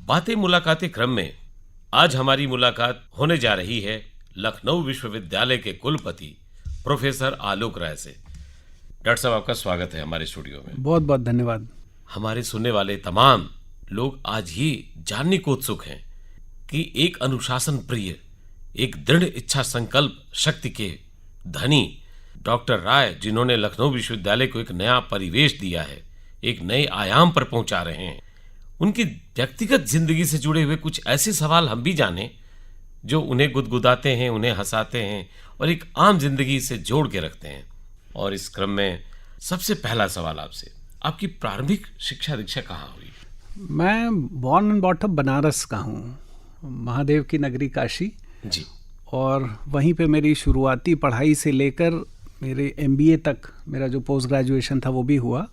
बातें मुलाकातें क्रम में आज हमारी मुलाकात होने जा रही है लखनऊ विश्वविद्यालय के कुलपति प्रोफेसर आलोक राय से। डॉक्टर साहब, आपका स्वागत है हमारे स्टूडियो में। बहुत बहुत धन्यवाद। हमारे सुनने वाले तमाम लोग आज ये जानने को उत्सुक हैं कि एक अनुशासन प्रिय, एक दृढ़ इच्छा संकल्प शक्ति के धनी डॉक्टर राय, जिन्होंने लखनऊ विश्वविद्यालय को एक नया परिवेश दिया है, एक नए आयाम पर पहुंचा रहे हैं, उनकी व्यक्तिगत जिंदगी से जुड़े हुए कुछ ऐसे सवाल हम भी जानें जो उन्हें गुदगुदाते हैं, उन्हें हंसाते हैं और एक आम जिंदगी से जोड़ के रखते हैं। और इस क्रम में सबसे पहला सवाल आपसे, आपकी प्रारंभिक शिक्षा दीक्षा कहाँ हुई? मैं born and bought up Banaras का हूँ, महादेव की नगरी काशी जी। और वहीं पे मेरी शुरुआती पढ़ाई से लेकर मेरे MBA तक मेरा जो पोस्ट ग्रेजुएशन था वो भी हुआ।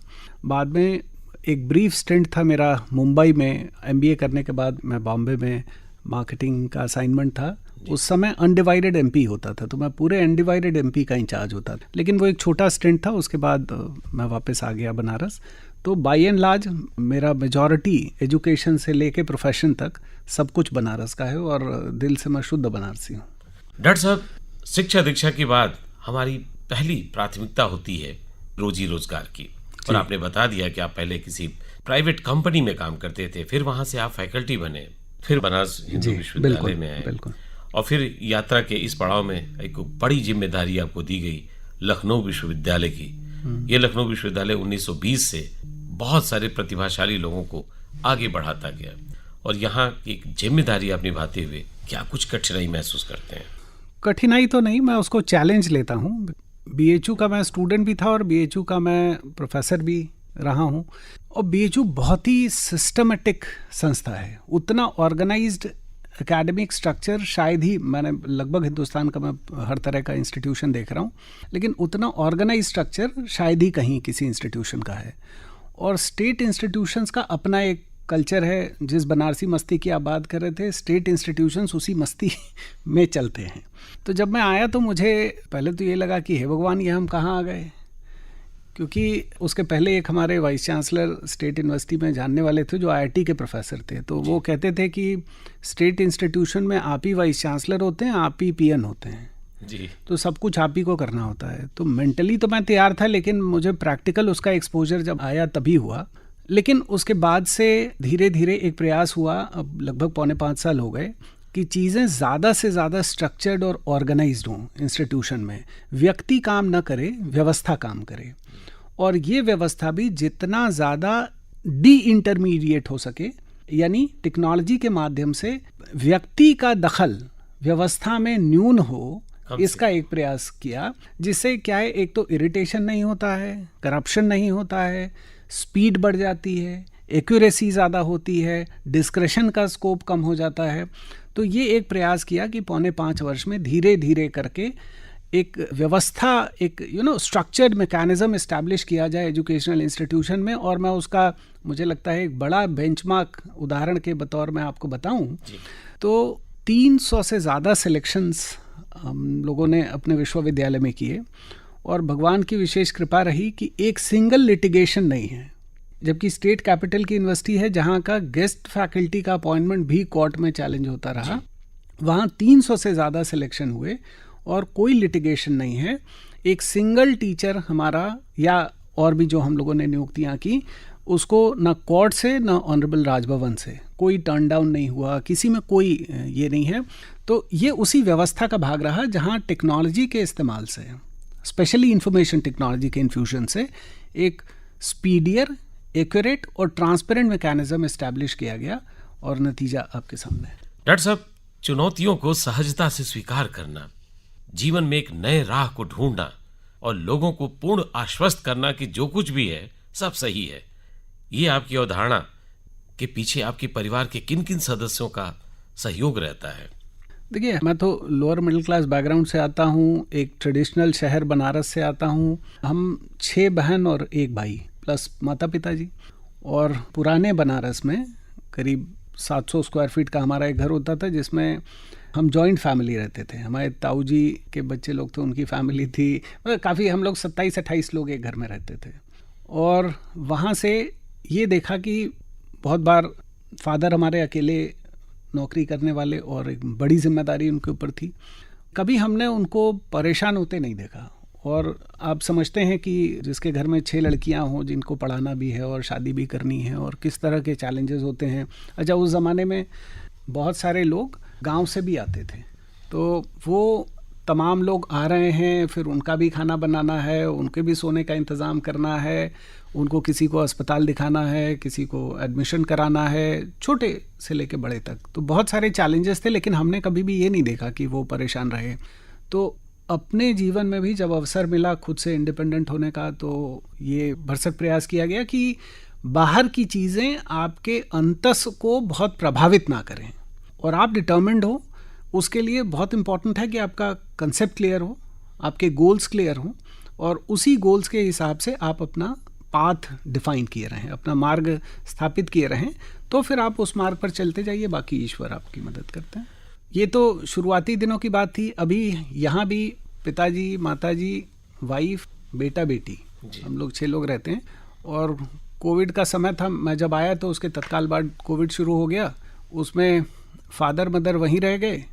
बाद में एक ब्रीफ स्टेंट था मेरा मुंबई में, MBA करने के बाद मैं बॉम्बे में मार्केटिंग का असाइनमेंट था। उस समय अनडिवाइडेड MP होता था, तो मैं पूरे अनडिवाइडेड MP का इंचार्ज होता था, लेकिन वो एक छोटा स्टेंट था। उसके बाद मैं वापस आ गया बनारस। तो बाई एंड लार्ज मेरा मेजॉरिटी एजुकेशन से लेके प्रोफेशन तक सब कुछ बनारस का है और दिल से मैं शुद्ध बनारसी हूँ। डॉक्टर साहब, शिक्षा दीक्षा के बाद हमारी पहली प्राथमिकता होती है रोजी रोजगार की, और आपने बता दिया कि आप पहले किसी प्राइवेट कंपनी में काम करते थे, फिर वहां से आप फैकल्टी बने, फिर बनारस हिंदू विश्वविद्यालय में आए, और फिर यात्रा के इस पड़ाव में एक बड़ी जिम्मेदारी आपको दी गई लखनऊ विश्वविद्यालय की। ये लखनऊ विश्वविद्यालय 1920 से बहुत सारे प्रतिभाशाली लोगों को आगे बढ़ाता गया, और यहाँ की जिम्मेदारी आप निभाते हुए क्या कुछ कठिनाई महसूस करते हैं? कठिनाई तो नहीं, मैं उसको चैलेंज लेता हूँ। BHU का मैं स्टूडेंट भी था और BHU का मैं प्रोफेसर भी रहा हूँ। और BHU बहुत ही सिस्टमेटिक संस्था है, उतना ऑर्गेनाइज्ड एकेडमिक स्ट्रक्चर शायद ही, मैंने लगभग हिंदुस्तान का मैं हर तरह का इंस्टीट्यूशन देख रहा हूँ, लेकिन उतना ऑर्गेनाइज स्ट्रक्चर शायद ही कहीं किसी इंस्टीट्यूशन का है। और स्टेट इंस्टीट्यूशंस का अपना एक कल्चर है। जिस बनारसी मस्ती की आप बात कर रहे थे, स्टेट इंस्टीट्यूशंस उसी मस्ती में चलते हैं। तो जब मैं आया तो मुझे पहले तो ये लगा कि हे भगवान, ये हम कहाँ आ गए, क्योंकि उसके पहले एक हमारे वाइस चांसलर स्टेट यूनिवर्सिटी में जानने वाले थे जो IIT के प्रोफेसर थे। तो वो कहते थे कि स्टेट इंस्टीट्यूशन में आप ही वाइस चांसलर होते हैं, आप ही PN होते हैं जी, तो सब कुछ आप ही को करना होता है। तो मेंटली तो मैं तैयार था, लेकिन मुझे प्रैक्टिकल उसका एक्सपोजर जब आया तभी हुआ। लेकिन उसके बाद से धीरे धीरे एक प्रयास हुआ, अब लगभग 4.5 साल हो गए, कि चीज़ें ज़्यादा से ज़्यादा स्ट्रक्चर्ड और ऑर्गेनाइज्ड हों इंस्टीट्यूशन में। व्यक्ति काम न करे, व्यवस्था काम करे, और ये व्यवस्था भी जितना ज़्यादा डी इंटरमीडिएट हो सके, यानी टेक्नोलॉजी के माध्यम से व्यक्ति का दखल व्यवस्था में न्यून हो, इसका एक प्रयास किया। जिससे क्या है, एक तो इरिटेशन नहीं होता है, करप्शन नहीं होता है, स्पीड बढ़ जाती है, एक्यूरेसी ज़्यादा होती है, डिस्क्रेशन का स्कोप कम हो जाता है। तो ये एक प्रयास किया कि 4.5 वर्ष में धीरे धीरे करके एक व्यवस्था, एक स्ट्रक्चर्ड मैकेनिज्म इस्टेब्लिश किया जाए एजुकेशनल इंस्टीट्यूशन में। और मैं उसका, मुझे लगता है, एक बड़ा बेंचमार्क उदाहरण के बतौर में आपको बताऊं तो 300 से ज़्यादा सिलेक्शंस हम लोगों ने अपने विश्वविद्यालय में किए, और भगवान की विशेष कृपा रही कि एक सिंगल लिटिगेशन नहीं है। जबकि स्टेट कैपिटल की यूनिवर्सिटी है जहाँ का गेस्ट फैकल्टी का अपॉइंटमेंट भी कोर्ट में चैलेंज होता रहा, वहाँ 300 से ज़्यादा सिलेक्शन हुए और कोई लिटिगेशन नहीं है। एक सिंगल टीचर हमारा, या और भी जो हम लोगों ने नियुक्तियाँ की, उसको ना कोर्ट से ना ऑनरेबल राजभवन से कोई टर्न डाउन नहीं हुआ, किसी में कोई ये नहीं है। तो ये उसी व्यवस्था का भाग रहा जहाँ टेक्नोलॉजी के इस्तेमाल से, स्पेशली इंफॉर्मेशन टेक्नोलॉजी के इन्फ्यूजन से, एक स्पीडियर, एक्यूरेट और ट्रांसपेरेंट मैकेनिज्म इस्टेब्लिश किया गया, और नतीजा आपके सामने है। डॉक्टर साहब, चुनौतियों को सहजता से स्वीकार करना, जीवन में एक नए राह को ढूंढना, और लोगों को पूर्ण आश्वस्त करना कि जो कुछ भी है सब सही है, ये आपकी अवधारणा के पीछे आपके परिवार के किन किन सदस्यों का सहयोग रहता है? देखिए, मैं तो लोअर मिडिल क्लास बैकग्राउंड से आता हूँ, एक ट्रेडिशनल शहर बनारस से आता हूँ। हम 6 बहन और 1 भाई प्लस माता पिता जी। और पुराने बनारस में करीब 700 स्क्वायर फीट का हमारा एक घर होता था, जिसमें हम जॉइंट फैमिली रहते थे। हमारे ताऊ जी के बच्चे लोग थे, उनकी फैमिली थी, मतलब काफ़ी, हम लोग 27-28 लोग एक घर में रहते थे। और वहाँ से ये देखा कि बहुत बार फादर हमारे अकेले नौकरी करने वाले और एक बड़ी जिम्मेदारी उनके ऊपर थी। कभी हमने उनको परेशान होते नहीं देखा। और आप समझते हैं कि जिसके घर में 6 लड़कियां हों, जिनको पढ़ाना भी है और शादी भी करनी है, और किस तरह के चैलेंजेस होते हैं। अच्छा, उस ज़माने में बहुत सारे लोग गांव से भी आते थे, तो वो तमाम लोग आ रहे हैं, फिर उनका भी खाना बनाना है, उनके भी सोने का इंतज़ाम करना है, उनको किसी को अस्पताल दिखाना है, किसी को एडमिशन कराना है, छोटे से लेके बड़े तक। तो बहुत सारे चैलेंजेस थे, लेकिन हमने कभी भी ये नहीं देखा कि वो परेशान रहे। तो अपने जीवन में भी जब अवसर मिला खुद से इंडिपेंडेंट होने का, तो ये भरसक प्रयास किया गया कि बाहर की चीज़ें आपके अंतस को बहुत प्रभावित ना करें, और आप डिटर्मिन्ड हो। उसके लिए बहुत इम्पॉर्टेंट है कि आपका कंसेप्ट क्लियर हो, आपके गोल्स क्लियर हों, और उसी गोल्स के हिसाब से आप अपना पाथ डिफाइन किए रहें, अपना मार्ग स्थापित किए रहें, तो फिर आप उस मार्ग पर चलते जाइए, बाकी ईश्वर आपकी मदद करते हैं। ये तो शुरुआती दिनों की बात थी। अभी यहाँ भी पिताजी, माताजी, वाइफ, बेटा, बेटी, हम लोग 6 लोग रहते हैं। और कोविड का समय था, मैं जब आया तो उसके तत्काल बाद कोविड शुरू हो गया। उसमें फादर मदर वहीं रह गए,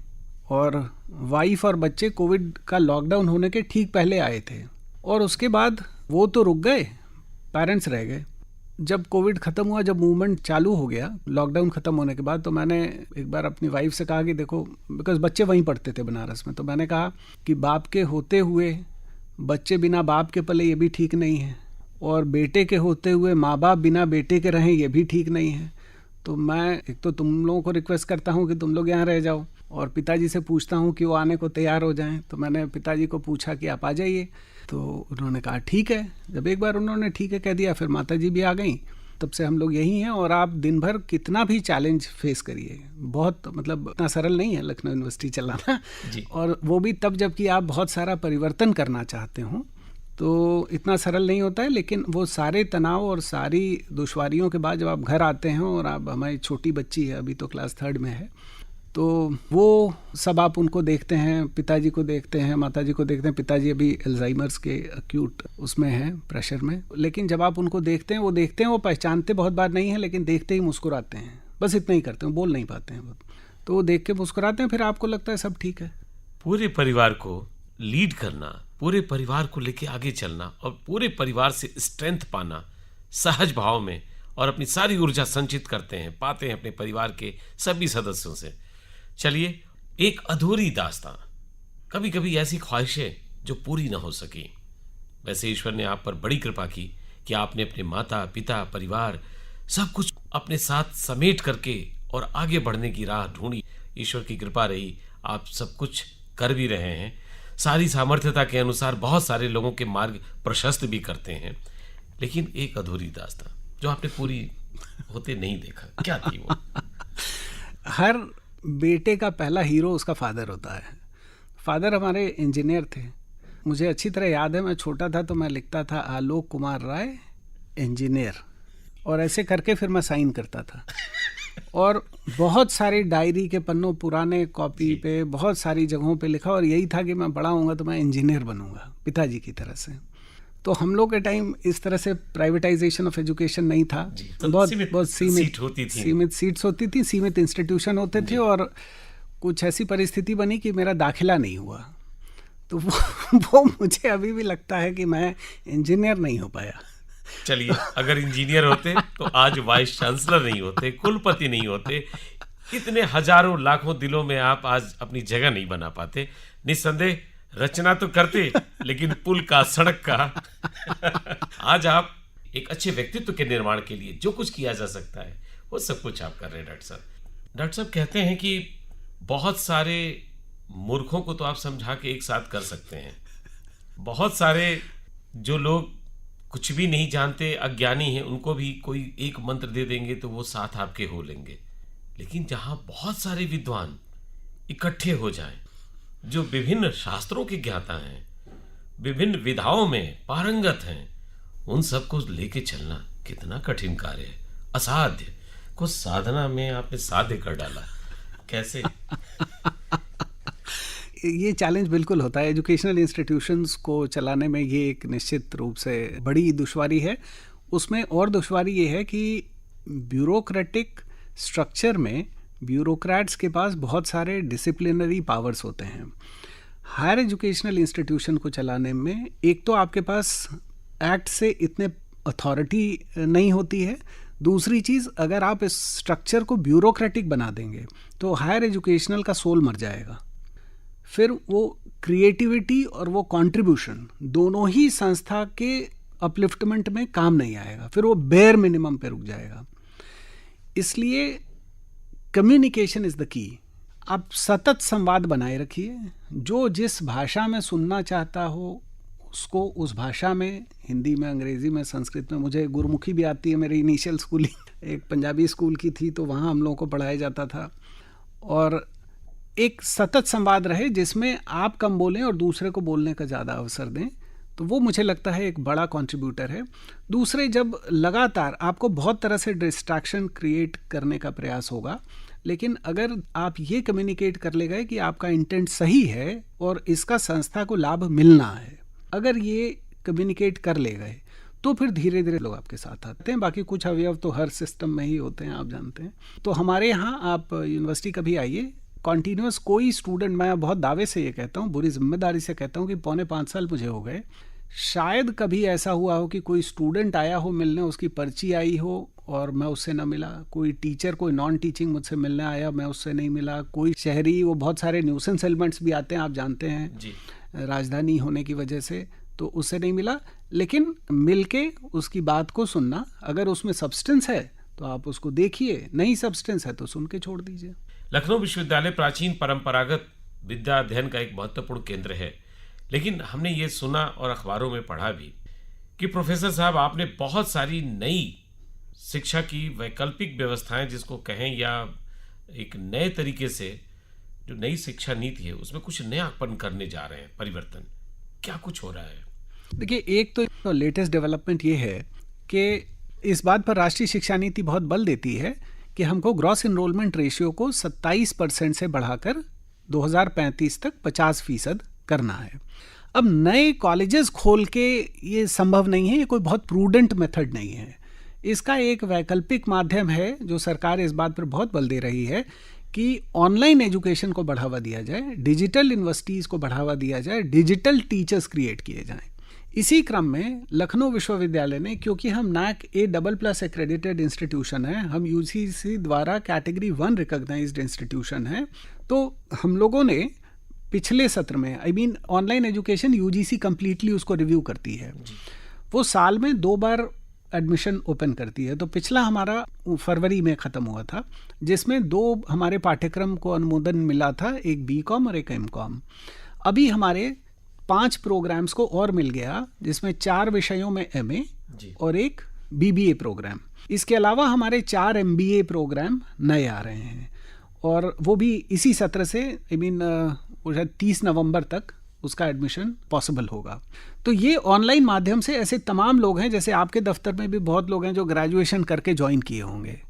और वाइफ और बच्चे कोविड का लॉकडाउन होने के ठीक पहले आए थे, और उसके बाद वो तो रुक गए, पेरेंट्स रह गए। जब कोविड ख़त्म हुआ, जब मूवमेंट चालू हो गया लॉकडाउन ख़त्म होने के बाद, तो मैंने एक बार अपनी वाइफ से कहा कि देखो, बिकॉज बच्चे वहीं पढ़ते थे बनारस में, तो मैंने कहा कि बाप के होते हुए बच्चे बिना बाप के पले, ये भी ठीक नहीं है, और बेटे के होते हुए माँ बाप बिना बेटे के रहें, ये भी ठीक नहीं है। तो मैं एक तो तुम लोगों को रिक्वेस्ट करता हूँ कि तुम लोग यहाँ रह जाओ, और पिताजी से पूछता हूँ कि वो आने को तैयार हो जाएं। तो मैंने पिताजी को पूछा कि आप आ जाइए, तो उन्होंने कहा ठीक है। जब एक बार उन्होंने ठीक है कह दिया, फिर माताजी भी आ गई। तब से हम लोग यही हैं, और आप दिन भर कितना भी चैलेंज फेस करिए, बहुत मतलब इतना सरल नहीं है लखनऊ यूनिवर्सिटी चलाना, और वो भी तब जबकि आप बहुत सारा परिवर्तन करना चाहते हो, तो इतना सरल नहीं होता है। लेकिन वो सारे तनाव और सारी दुश्वारियों के बाद जब आप घर आते हैं, और आप, हमारी छोटी बच्ची है अभी तो क्लास 3rd में है, तो वो सब आप उनको देखते हैं, पिताजी को देखते हैं, माताजी को देखते हैं। पिताजी अभी अल्जाइमर्स के एक्यूट उसमें हैं, प्रेशर में। लेकिन जब आप उनको देखते हैं, वो पहचानते बहुत बार नहीं है, लेकिन देखते ही मुस्कुराते हैं, बस इतना ही करते हैं, बोल नहीं पाते हैं वो, तो वो देख के मुस्कुराते हैं, फिर आपको लगता है सब ठीक है। पूरे परिवार को लीड करना, पूरे परिवार को लेके आगे चलना, और पूरे परिवार से स्ट्रेंथ पाना सहज भाव में, और अपनी सारी ऊर्जा संचित करते हैं, पाते हैं अपने परिवार के सभी सदस्यों से। चलिए, एक अधूरी दास्तां, कभी कभी ऐसी ख्वाहिशें जो पूरी ना हो सकी। वैसे ईश्वर ने आप पर बड़ी कृपा की कि आपने अपने माता पिता, परिवार, सब कुछ अपने साथ समेट करके और आगे बढ़ने की राह ढूंढी। ईश्वर की कृपा रही, आप सब कुछ कर भी रहे हैं, सारी सामर्थ्यता के अनुसार बहुत सारे लोगों के मार्ग प्रशस्त भी करते हैं। लेकिन एक अधूरी दास्तां जो आपने पूरी होते नहीं देखा, क्या थी वो? हर बेटे का पहला हीरो उसका फादर होता है। फादर हमारे इंजीनियर थे। मुझे अच्छी तरह याद है, मैं छोटा था तो मैं लिखता था आलोक कुमार राय इंजीनियर, और ऐसे करके फिर मैं साइन करता था। और बहुत सारी डायरी के पन्नों, पुराने कॉपी पे, बहुत सारी जगहों पे लिखा, और यही था कि मैं बड़ा होऊंगा तो मैं इंजीनियर बनूंगा, पिताजी की तरह से। तो हम लोग के टाइम इस तरह से प्राइवेटाइजेशन ऑफ एजुकेशन नहीं था, बहुत सीमित सीट्स होती थी, सीमित इंस्टीट्यूशन होते थे, और कुछ ऐसी परिस्थिति बनी कि मेरा दाखिला नहीं हुआ। तो वो मुझे अभी भी लगता है कि मैं इंजीनियर नहीं हो पाया। चलिए, अगर इंजीनियर होते तो आज वाइस चांसलर नहीं होते, कुलपति नहीं होते, इतने हजारों लाखों दिलों में आप आज अपनी जगह नहीं बना पाते। निस्संदेह रचना तो करते, लेकिन पुल का, सड़क का आज आप एक अच्छे व्यक्तित्व के निर्माण के लिए जो कुछ किया जा सकता है वो सब कुछ आप कर रहे हैं। डॉक्टर साहब कहते हैं कि बहुत सारे मूर्खों को तो आप समझा के एक साथ कर सकते हैं, बहुत सारे जो लोग कुछ भी नहीं जानते, अज्ञानी हैं, उनको भी कोई एक मंत्र दे देंगे तो वो साथ आपके हो लेंगे। लेकिन जहां बहुत सारे विद्वान इकट्ठे हो जाएं, जो विभिन्न शास्त्रों के ज्ञाता हैं, विभिन्न विधाओं में पारंगत हैं, उन सबको लेके चलना कितना कठिन कार्य है, असाध्य को साधना में आपने साध्य कर डाला। कैसे? ये चैलेंज बिल्कुल होता है एजुकेशनल इंस्टीट्यूशंस को चलाने में, ये एक निश्चित रूप से बड़ी दुश्वारी है। उसमें और दुश्वारी ये है कि ब्यूरोक्रेटिक स्ट्रक्चर में ब्यूरोक्रेट्स के पास बहुत सारे डिसिप्लिनरी पावर्स होते हैं। हायर एजुकेशनल इंस्टीट्यूशन को चलाने में एक तो आपके पास एक्ट से इतने अथॉरिटी नहीं होती है, दूसरी चीज़ अगर आप इस स्ट्रक्चर को ब्यूरोक्रेटिक बना देंगे तो हायर एजुकेशनल का सोल मर जाएगा। फिर वो क्रिएटिविटी और वो कंट्रीब्यूशन दोनों ही संस्था के अपलिफ्टमेंट में काम नहीं आएगा, फिर वो बेयर मिनिमम पे रुक जाएगा। इसलिए कम्युनिकेशन इज़ द की। आप सतत संवाद बनाए रखिए, जो जिस भाषा में सुनना चाहता हो उसको उस भाषा में, हिंदी में, अंग्रेज़ी में, संस्कृत में। मुझे गुरुमुखी भी आती है, मेरी इनिशियल स्कूलिंग एक पंजाबी स्कूल की थी तो वहाँ हम लोगों को पढ़ाया जाता था। और एक सतत संवाद रहे जिसमें आप कम बोलें और दूसरे को बोलने का ज़्यादा अवसर दें, तो वो मुझे लगता है एक बड़ा कंट्रीब्यूटर है। दूसरे, जब लगातार आपको बहुत तरह से डिस्ट्रैक्शन क्रिएट करने का प्रयास होगा, लेकिन अगर आप ये कम्युनिकेट कर ले गए कि आपका इंटेंट सही है और इसका संस्था को लाभ मिलना है, अगर ये कम्युनिकेट कर ले गए तो फिर धीरे धीरे लोग आपके साथ आते हैं। बाकी कुछ अवयव तो हर सिस्टम में ही होते हैं, आप जानते हैं। तो हमारे यहाँ आप यूनिवर्सिटी कभी आइए, कॉन्टीन्यूस कोई स्टूडेंट, मैं बहुत दावे से ये कहता हूँ, बुरी जिम्मेदारी से कहता हूँ कि 4.25 साल मुझे हो गए, शायद कभी ऐसा हुआ हो कि कोई स्टूडेंट आया हो मिलने, उसकी पर्ची आई हो और मैं उससे ना मिला। कोई टीचर, कोई नॉन टीचिंग मुझसे मिलने आया, मैं उससे नहीं मिला। कोई शहरी, वो बहुत सारे न्यूसेंस एलिमेंट्स भी आते हैं, आप जानते हैं जी, राजधानी होने की वजह से, तो उससे नहीं मिला। लेकिन मिलके उसकी बात को सुनना, अगर उसमें सब्सटेंस है तो आप उसको देखिए, नहीं सब्सटेंस है तो सुन के छोड़ दीजिए। लखनऊ विश्वविद्यालय प्राचीन परंपरागत विद्या अध्ययन का एक महत्वपूर्ण केंद्र है, लेकिन हमने ये सुना और अखबारों में पढ़ा भी कि प्रोफेसर साहब आपने बहुत सारी नई शिक्षा की वैकल्पिक व्यवस्थाएं जिसको कहें, या एक नए तरीके से जो नई शिक्षा नीति है उसमें कुछ नयापन करने जा रहे हैं, परिवर्तन। क्या कुछ हो रहा है? देखिए, एक तो लेटेस्ट डेवलपमेंट ये है कि इस बात पर राष्ट्रीय शिक्षा नीति बहुत बल देती है कि हमको ग्रॉस एनरोलमेंट रेशियो को 27% से बढ़ाकर 2035 तक 50% करना है। अब नए कॉलेजेस खोल के ये संभव नहीं है, ये कोई बहुत प्रूडेंट मेथड नहीं है। इसका एक वैकल्पिक माध्यम है जो सरकार इस बात पर बहुत बल दे रही है कि ऑनलाइन एजुकेशन को बढ़ावा दिया जाए, डिजिटल यूनिवर्सिटीज़ को बढ़ावा दिया जाए, डिजिटल टीचर्स क्रिएट किए जाएं। इसी क्रम में लखनऊ विश्वविद्यालय ने, क्योंकि हम NAAC A++ एक्रेडिटेड इंस्टीट्यूशन है, हम UGC द्वारा कैटेगरी 1 रिकॉग्नाइज्ड इंस्टीट्यूशन है, तो हम लोगों ने पिछले सत्र में, ऑनलाइन एजुकेशन UGC कंप्लीटली उसको रिव्यू करती है, वो साल में 2 बार एडमिशन ओपन करती है। तो पिछला हमारा फरवरी में ख़त्म हुआ था, जिसमें 2 हमारे पाठ्यक्रम को अनुमोदन मिला था, एक BCom और एक MCom। अभी हमारे 5 प्रोग्राम्स को और मिल गया, जिसमें 4 विषयों में MA और एक BBA प्रोग्राम। इसके अलावा हमारे 4 MBA प्रोग्राम नए आ रहे हैं, और वो भी इसी सत्र से 30 नवंबर तक उसका एडमिशन पॉसिबल होगा। तो ये ऑनलाइन माध्यम से ऐसे तमाम लोग हैं, जैसे आपके दफ्तर में भी बहुत लोग हैं जो ग्रेजुएशन करके ज्वाइन किए होंगे,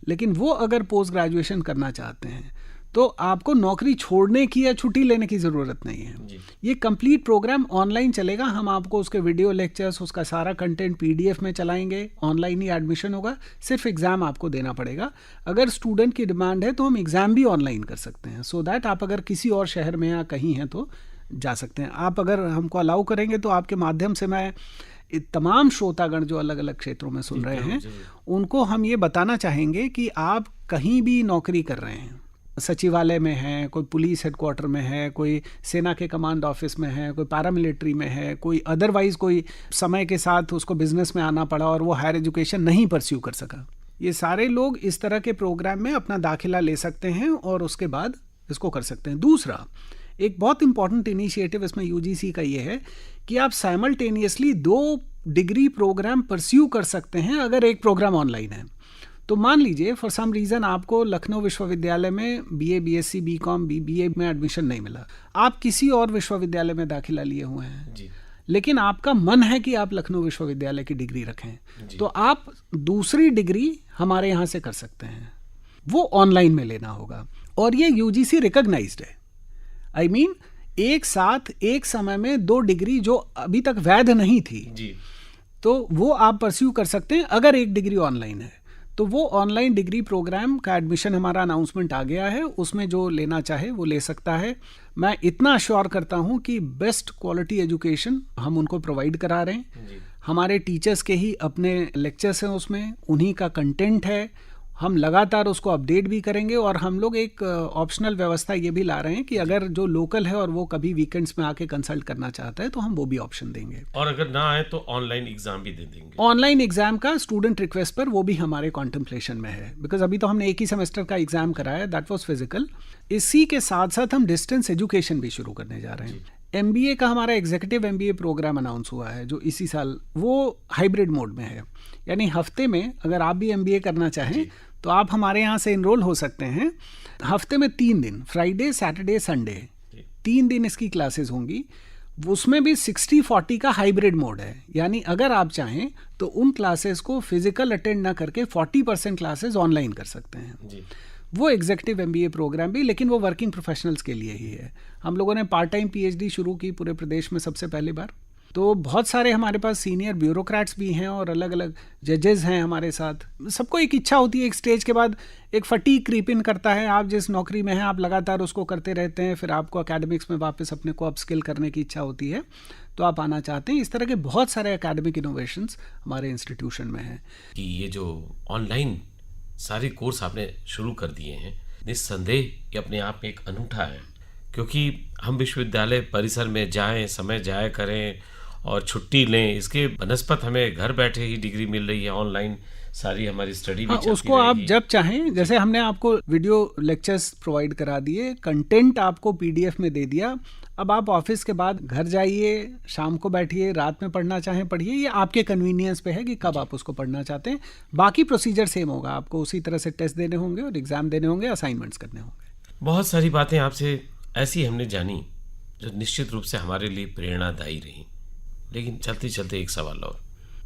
लेकिन वो अगर पोस्ट ग्रेजुएशन करना चाहते हैं तो आपको नौकरी छोड़ने की या छुट्टी लेने की ज़रूरत नहीं है। ये कंप्लीट प्रोग्राम ऑनलाइन चलेगा, हम आपको उसके वीडियो लेक्चर्स, उसका सारा कंटेंट PDF में चलाएंगे, ऑनलाइन ही एडमिशन होगा, सिर्फ एग्ज़ाम आपको देना पड़ेगा। अगर स्टूडेंट की डिमांड है तो हम एग्ज़ाम भी ऑनलाइन कर सकते हैं, सो दैट आप अगर किसी और शहर में या कहीं हैं तो जा सकते हैं। आप अगर हमको अलाउ करेंगे तो आपके माध्यम से मैं तमाम श्रोतागण जो अलग अलग क्षेत्रों में सुन रहे हैं, उनको हम ये बताना चाहेंगे कि आप कहीं भी नौकरी कर रहे हैं, सचिवालय में है, कोई पुलिस हेडक्वार्टर में है, कोई सेना के कमांड ऑफिस में है, कोई पैरामिलिट्री में है, कोई अदरवाइज कोई समय के साथ उसको बिजनेस में आना पड़ा और वो हायर एजुकेशन नहीं परस्यू कर सका, ये सारे लोग इस तरह के प्रोग्राम में अपना दाखिला ले सकते हैं और उसके बाद इसको कर सकते हैं। दूसरा, एक बहुत इंपॉर्टेंट इनिशिएटिव इसमें UGC का ये है कि आप साइमल्टेनियसली 2 डिग्री प्रोग्राम परस्यू कर सकते हैं अगर एक प्रोग्राम ऑनलाइन है। तो मान लीजिए फॉर सम रीज़न आपको लखनऊ विश्वविद्यालय में BA, BSc, BCom, BBA में एडमिशन नहीं मिला, आप किसी और विश्वविद्यालय में दाखिला लिए हुए हैं जी, लेकिन आपका मन है कि आप लखनऊ विश्वविद्यालय की डिग्री रखें, तो आप दूसरी डिग्री हमारे यहाँ से कर सकते हैं, वो ऑनलाइन में लेना होगा। और ये UGC रिकॉग्नाइज्ड है, एक साथ एक समय में 2 डिग्री जो अभी तक वैध नहीं थी जी, तो वो आप परस्यू कर सकते हैं अगर एक डिग्री ऑनलाइन है। तो वो ऑनलाइन डिग्री प्रोग्राम का एडमिशन हमारा अनाउंसमेंट आ गया है, उसमें जो लेना चाहे वो ले सकता है। मैं इतना अश्योर करता हूँ कि बेस्ट क्वालिटी एजुकेशन हम उनको प्रोवाइड करा रहे हैं। हमारे टीचर्स के ही अपने लेक्चर्स हैं, उसमें उन्हीं का कंटेंट है, हम लगातार उसको अपडेट भी करेंगे। और हम लोग एक ऑप्शनल व्यवस्था ये भी ला रहे हैं कि अगर जो लोकल है और वो कभी वीकेंड्स में आके कंसल्ट करना चाहता है तो हम वो भी ऑप्शन देंगे। और अगर ना आए तो ऑनलाइन एग्जाम भी दे देंगे। ऑनलाइन एग्जाम का स्टूडेंट रिक्वेस्ट पर वो भी हमारे कॉन्टेम्पलेशन में है, बिकॉज अभी तो हमने एक ही सेमेस्टर का एग्जाम कराया, दैट वाज फिजिकल। इसी के साथ साथ हम डिस्टेंस एजुकेशन भी शुरू करने जा रहे हैं। MBA का हमारा एग्जीक्यूटिव MBA प्रोग्राम अनाउंस हुआ है जो इसी साल, वो हाइब्रिड मोड में है, यानी हफ्ते में अगर आप भी MBA करना चाहें तो आप हमारे यहाँ से इनरोल हो सकते हैं। हफ्ते में 3 दिन, फ्राइडे, सैटरडे, संडे, 3 दिन इसकी क्लासेस होंगी। उसमें भी 60-40 का हाइब्रिड मोड है, यानी अगर आप चाहें तो उन क्लासेस को फिजिकल अटेंड ना करके 40% क्लासेस ऑनलाइन कर सकते हैं। वो एग्जीक्यूटिव MBA प्रोग्राम भी, लेकिन वो वर्किंग प्रोफेशनल्स के लिए ही है। हम लोगों ने पार्ट टाइम PhD शुरू की पूरे प्रदेश में सबसे पहली बार। तो बहुत सारे हमारे पास सीनियर ब्यूरोक्रेट्स भी हैं और अलग अलग जजेस हैं हमारे साथ। सबको एक इच्छा होती है, एक स्टेज के बाद एक फटीग क्रीप इन करता है। आप जिस नौकरी में हैं आप लगातार उसको करते रहते हैं, फिर आपको एकेडमिक्स में वापस अपने को अपस्किल करने की इच्छा होती है, तो आप आना चाहते हैं। इस तरह के बहुत सारे एकेडमिक इनोवेशंस हमारे इंस्टीट्यूशन में हैं। कि ये जो ऑनलाइन सारे कोर्स आपने शुरू कर दिए हैं, निस्संदेह ये अपने आप में एक अनूठा है, क्योंकि हम विश्वविद्यालय परिसर में जाएं, समय जाया करें और छुट्टी लें, इसके बनस्पत हमें घर बैठे ही डिग्री मिल रही है, ऑनलाइन सारी हमारी स्टडी भी चलती उसको आप जब चाहें, जैसे हमने आपको वीडियो लेक्चर्स प्रोवाइड करा दिए, कंटेंट आपको PDF में दे दिया। अब आप ऑफिस के बाद घर जाइए, शाम को बैठिए, रात में पढ़ना चाहें पढ़िए, ये आपके कन्वीनियंस पे है कि कब आप उसको पढ़ना चाहते हैं। बाकी प्रोसीजर सेम होगा, आपको उसी तरह से टेस्ट देने होंगे और एग्जाम देने होंगे, असाइनमेंट्स करने होंगे। बहुत सारी बातें आपसे ऐसी हमने जानी जो निश्चित रूप से हमारे लिए प्रेरणादायी रही। लेकिन चलते चलते एक सवाल और,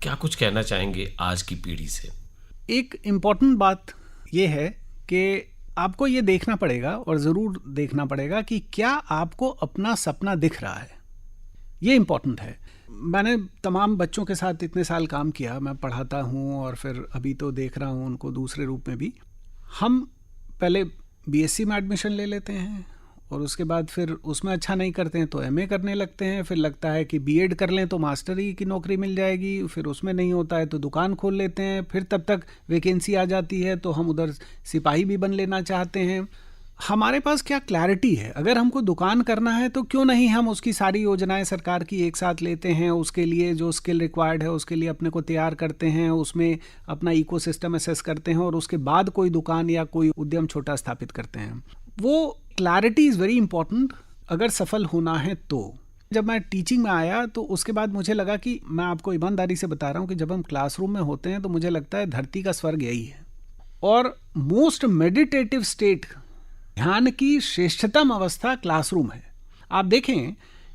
क्या कुछ कहना चाहेंगे आज की पीढ़ी से? एक इम्पॉर्टेंट बात यह है कि आपको ये देखना पड़ेगा और ज़रूर देखना पड़ेगा कि क्या आपको अपना सपना दिख रहा है। ये इम्पॉर्टेंट है। मैंने तमाम बच्चों के साथ इतने साल काम किया, मैं पढ़ाता हूँ और फिर अभी तो देख रहा हूँ उनको दूसरे रूप में भी। हम पहले BSc में एडमिशन ले लेते हैं और उसके बाद फिर उसमें अच्छा नहीं करते हैं तो MA करने लगते हैं, फिर लगता है कि B.Ed कर लें तो मास्टरी की नौकरी मिल जाएगी, फिर उसमें नहीं होता है तो दुकान खोल लेते हैं, फिर तब तक वैकेंसी आ जाती है तो हम उधर सिपाही भी बन लेना चाहते हैं। हमारे पास क्या क्लैरिटी है? अगर हमको दुकान करना है तो क्यों नहीं हम उसकी सारी योजनाएं सरकार की एक साथ लेते हैं, उसके लिए जो स्किल रिक्वायर्ड है उसके लिए अपने को तैयार करते हैं, उसमें अपना इकोसिस्टम असेस करते हैं और उसके बाद कोई दुकान या कोई उद्यम छोटा स्थापित करते हैं। वो क्लैरिटी इज़ वेरी इंपॉर्टेंट अगर सफल होना है तो। जब मैं टीचिंग में आया तो उसके बाद मुझे लगा कि, मैं आपको ईमानदारी से बता रहा हूँ कि जब हम क्लासरूम में होते हैं तो मुझे लगता है धरती का स्वर्ग यही है और मोस्ट मेडिटेटिव स्टेट, ध्यान की श्रेष्ठतम अवस्था क्लासरूम है। आप देखें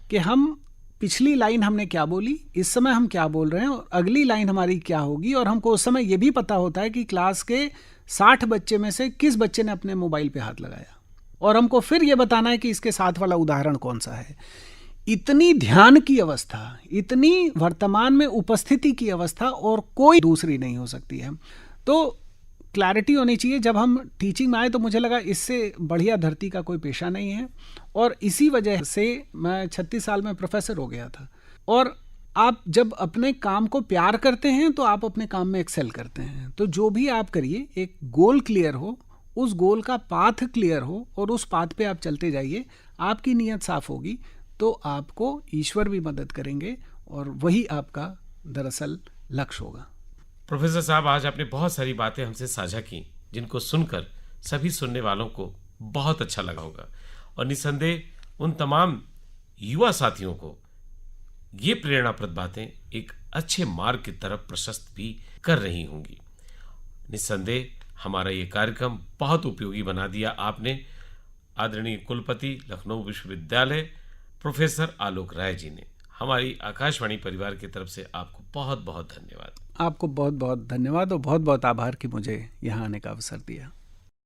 कि हम पिछली लाइन हमने क्या बोली, इस समय हम क्या बोल रहे हैं और अगली लाइन हमारी क्या होगी, और हमको उस समय ये भी पता होता है कि क्लास के 60 बच्चे में से किस बच्चे ने अपने मोबाइल पे हाथ लगाया, और हमको फिर ये बताना है कि इसके साथ वाला उदाहरण कौन सा है। इतनी ध्यान की अवस्था, इतनी वर्तमान में उपस्थिति की अवस्था और कोई दूसरी नहीं हो सकती है। तो क्लैरिटी होनी चाहिए। जब हम टीचिंग में आए तो मुझे लगा इससे बढ़िया धरती का कोई पेशा नहीं है, और इसी वजह से मैं 36 साल में प्रोफेसर हो गया था। और आप जब अपने काम को प्यार करते हैं तो आप अपने काम में एक्सेल करते हैं। तो जो भी आप करिए, एक गोल क्लियर हो, उस गोल का पाथ क्लियर हो और उस पाथ पे आप चलते जाइए, आपकी नीयत साफ होगी तो आपको ईश्वर भी मदद करेंगे और वही आपका दरअसल लक्ष्य होगा। प्रोफेसर साहब, आज आपने बहुत सारी बातें हमसे साझा की जिनको सुनकर सभी सुनने वालों को बहुत अच्छा लगा होगा, और निस्संदेह उन तमाम युवा साथियों को ये प्रेरणाप्रद बातें एक अच्छे मार्ग की तरफ प्रशस्त भी कर रही होंगी। निस्संदेह हमारा ये कार्यक्रम बहुत उपयोगी बना दिया आपने, आदरणीय कुलपति लखनऊ विश्वविद्यालय प्रोफेसर आलोक राय जी ने। हमारी आकाशवाणी परिवार की तरफ से आपको बहुत बहुत धन्यवाद। आपको बहुत बहुत धन्यवाद और बहुत बहुत आभार कि मुझे यहाँ आने का अवसर दिया।